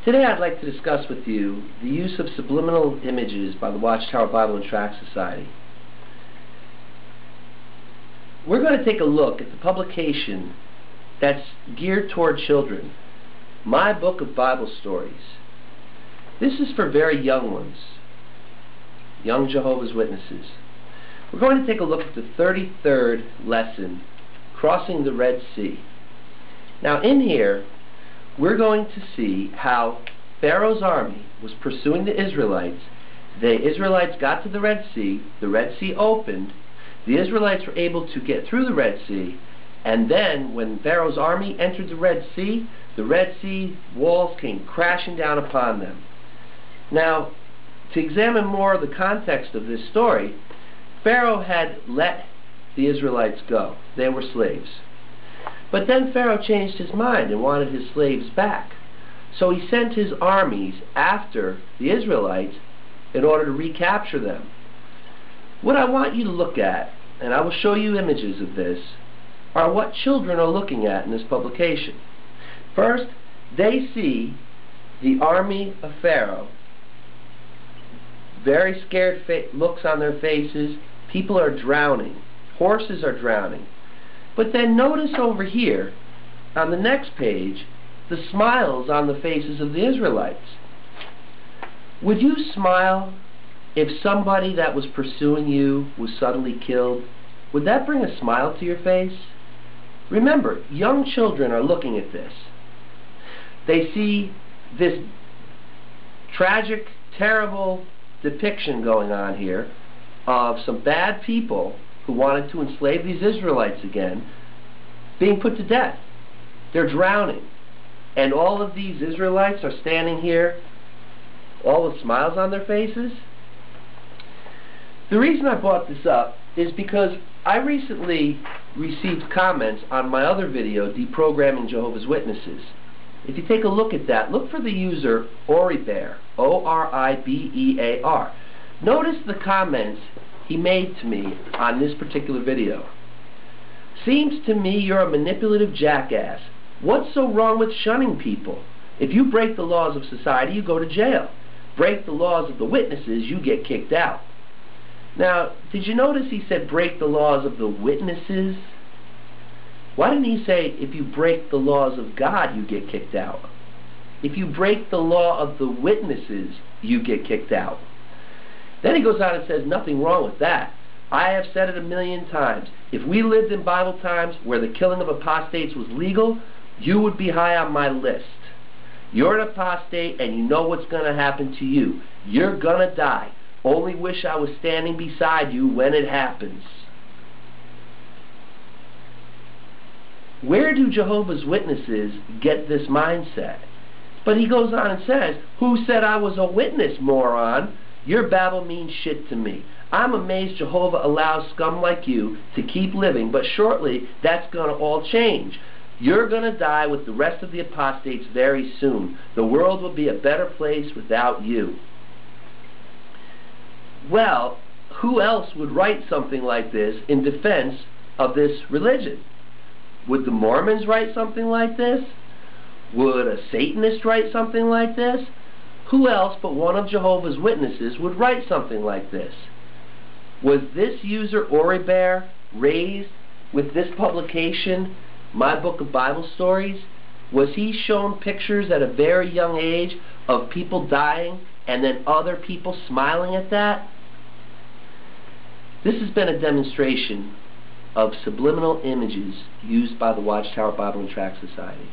Today I'd like to discuss with you the use of subliminal images by the Watchower Bible and Tract Society. We're going to take a look at the publication that's geared toward children, My Book of Bible Stories. This is for very young ones, young Jehovah's Witnesses. We're going to take a look at the 33rd lesson, Crossing the Red Sea. Now in here, we're going to see how Pharaoh's army was pursuing the Israelites. The Israelites got to the Red Sea opened, the Israelites were able to get through the Red Sea, and then when Pharaoh's army entered the Red Sea walls came crashing down upon them. Now, to examine more of the context of this story, Pharaoh had let the Israelites go. They were slaves. But then Pharaoh changed his mind and wanted his slaves back. So he sent his armies after the Israelites in order to recapture them. What I want you to look at, and I will show you images of this, are what children are looking at in this publication. First, they see the army of Pharaoh, very scared looks on their faces. People are drowning. Horses are drowning. But then notice over here, on the next page, the smiles on the faces of the Israelites. Would you smile if somebody that was pursuing you was suddenly killed? Would that bring a smile to your face? Remember, young children are looking at this. They see this tragic, terrible depiction going on here of some bad people who wanted to enslave these Israelites again, being put to death. They're drowning. And all of these Israelites are standing here, all with smiles on their faces. The reason I brought this up is because I recently received comments on my other video, Deprogramming Jehovah's Witnesses. If you take a look at that, look for the user Oribear, O-R-I-B-E-A-R. Notice the comments he made to me on this particular video. Seems to me you're a manipulative jackass. What's so wrong with shunning people? If you break the laws of society, you go to jail. Break the laws of the witnesses, you get kicked out. Now, did you notice he said break the laws of the witnesses? Why didn't he say if you break the laws of God, you get kicked out? If you break the law of the witnesses, you get kicked out. Then he goes on and says nothing wrong with that. I have said it a million times. If we lived in Bible times where the killing of apostates was legal, you would be high on my list. You're an apostate and you know what's going to happen to you. You're going to die. Only wish I was standing beside you when it happens. Where do Jehovah's Witnesses get this mindset? But he goes on and says, who said I was a witness, moron? Your babble means shit to me. I'm amazed Jehovah allows scum like you to keep living, but shortly that's going to all change. You're going to die with the rest of the apostates very soon. The world will be a better place without you. Well, who else would write something like this in defense of this religion? Would the Mormons write something like this? Would a Satanist write something like this? Who else but one of Jehovah's Witnesses would write something like this? Was this user Oribear raised with this publication, My Book of Bible Stories? Was he shown pictures at a very young age of people dying and then other people smiling at that? This has been a demonstration of subliminal images used by the Watchower Bible and Tract Society.